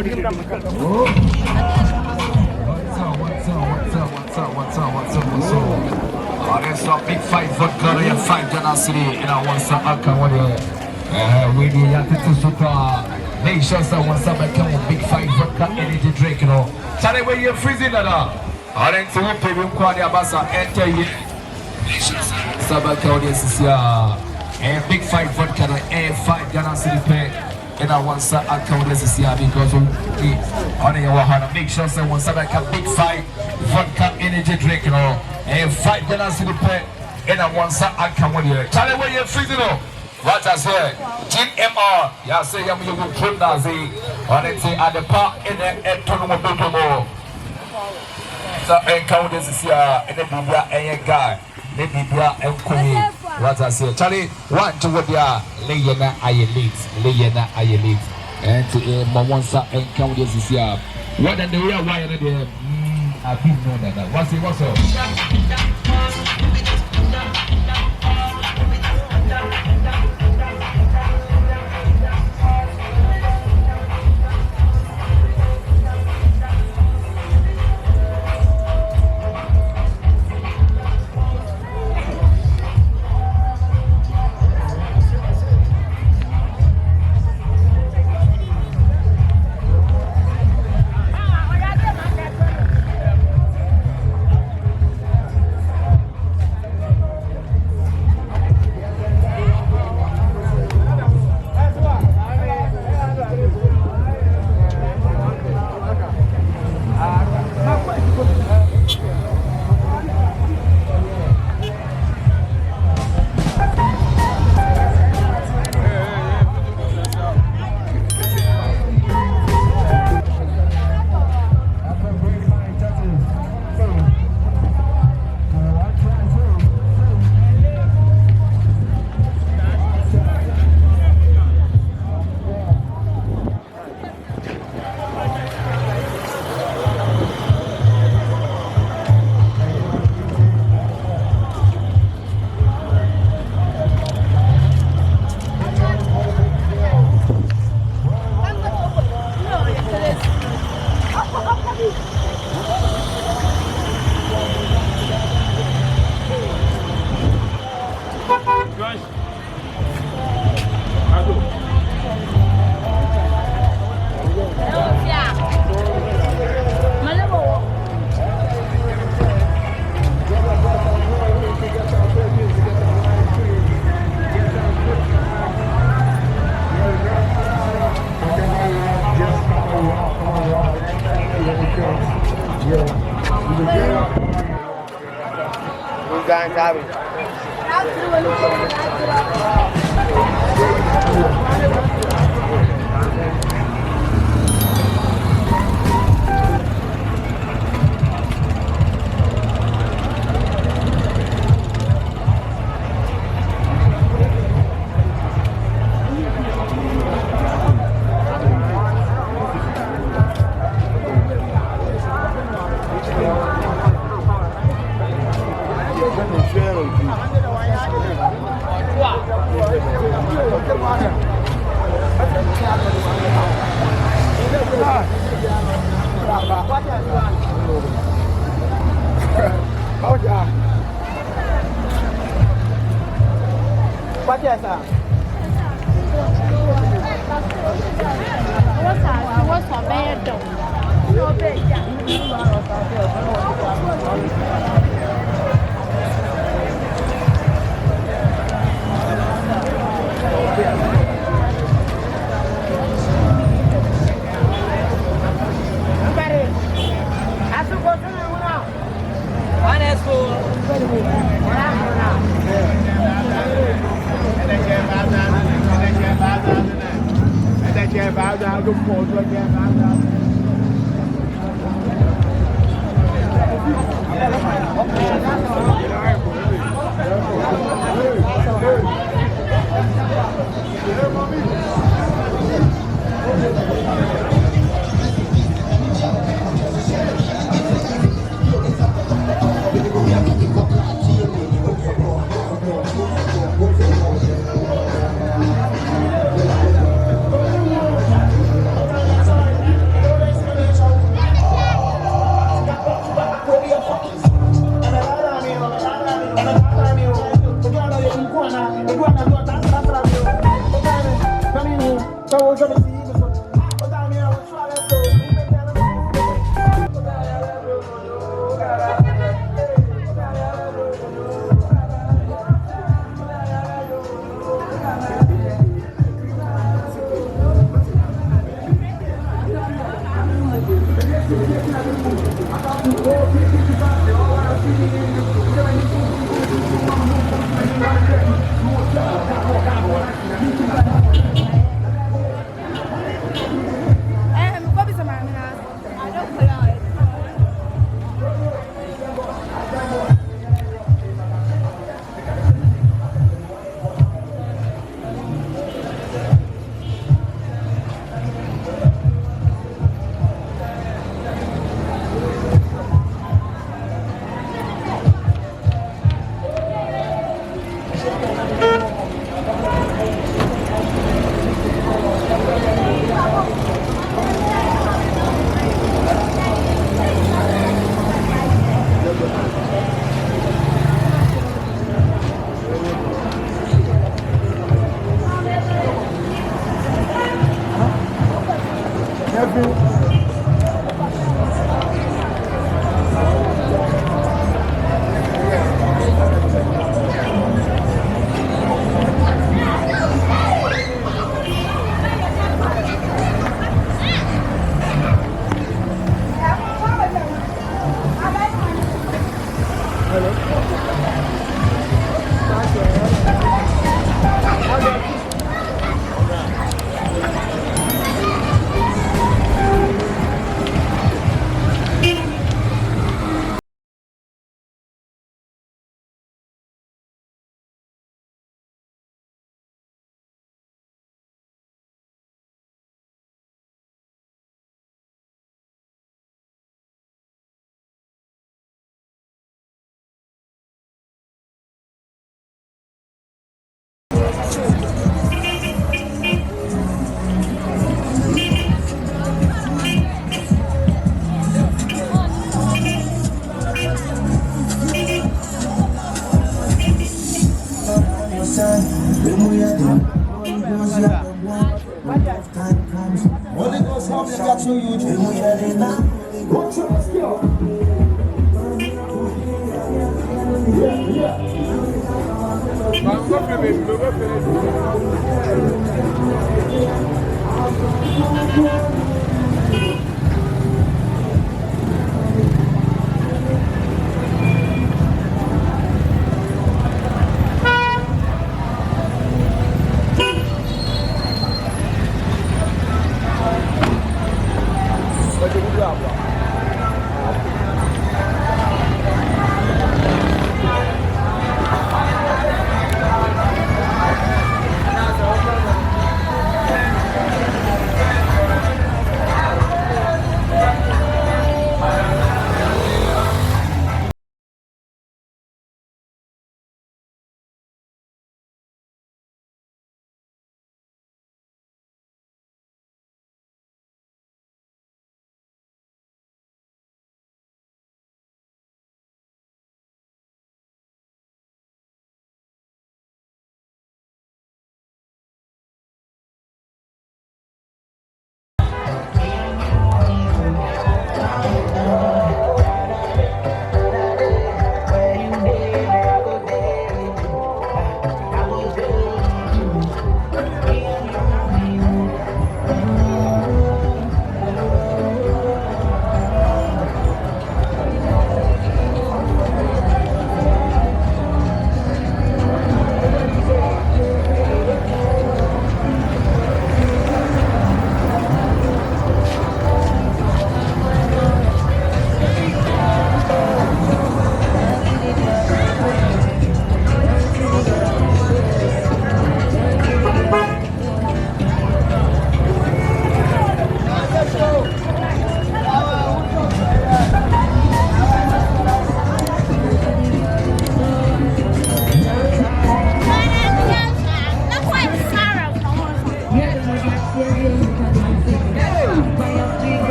That's a big fight for Korea, 5 Ghana City, and I want some alcohol. We need to super. Make sure someone come with big fight vodka energy drink, you know. Charlie, where you're freezing that up. I didn't see you pay him quality abasa enter here. Make sure someone come with this and big fight vodka and 5 Ghana City pay. And I want some alcohol this year because we on your make sure someone come big fight vodka energy drink, you know. And 5 Ghana City pay. And I want some alcohol here. Charlie, where you're freezing up. What I said, GMR, ya say you will trim that Z, or they say at the park in the Tonomo. So, encounter this year, and the Bibia and a guy, the Bibia and Queen. What I said, Charlie, one to what ya, Layana, I elite, and to Mamonsa encounter this year. What and the real wire there, I've been known that. What's up?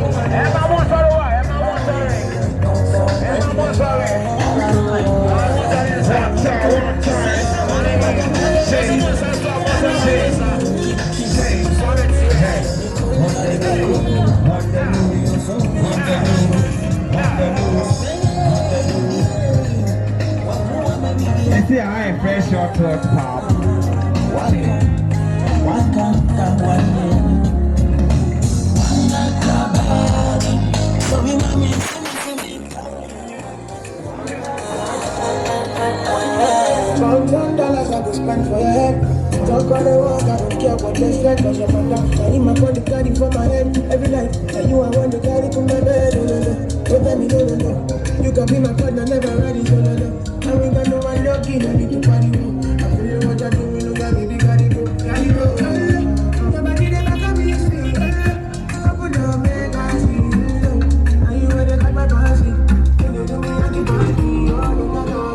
Emma Monsorry, Emma Monsorry. Emma Monsorry. You see, I ain't fresh your touch pop. $1,000 I could spend for your head. Talk all the work, I don't care what they said. Cause your mother, I need my body carry for my head every night. And you, I want to carry to my bed. Oh, no, no. Don't tell me no, no, no. You can be my partner, never ready. Oh, no, no. I ain't got no one lucky, no need to party. I feel you what you're doing, look at me, carry go, carry go. Your body, they back on me, see. I put no make I see. And you, where they got my bossy. When you do me, I keep on me. Oh, no, no, no.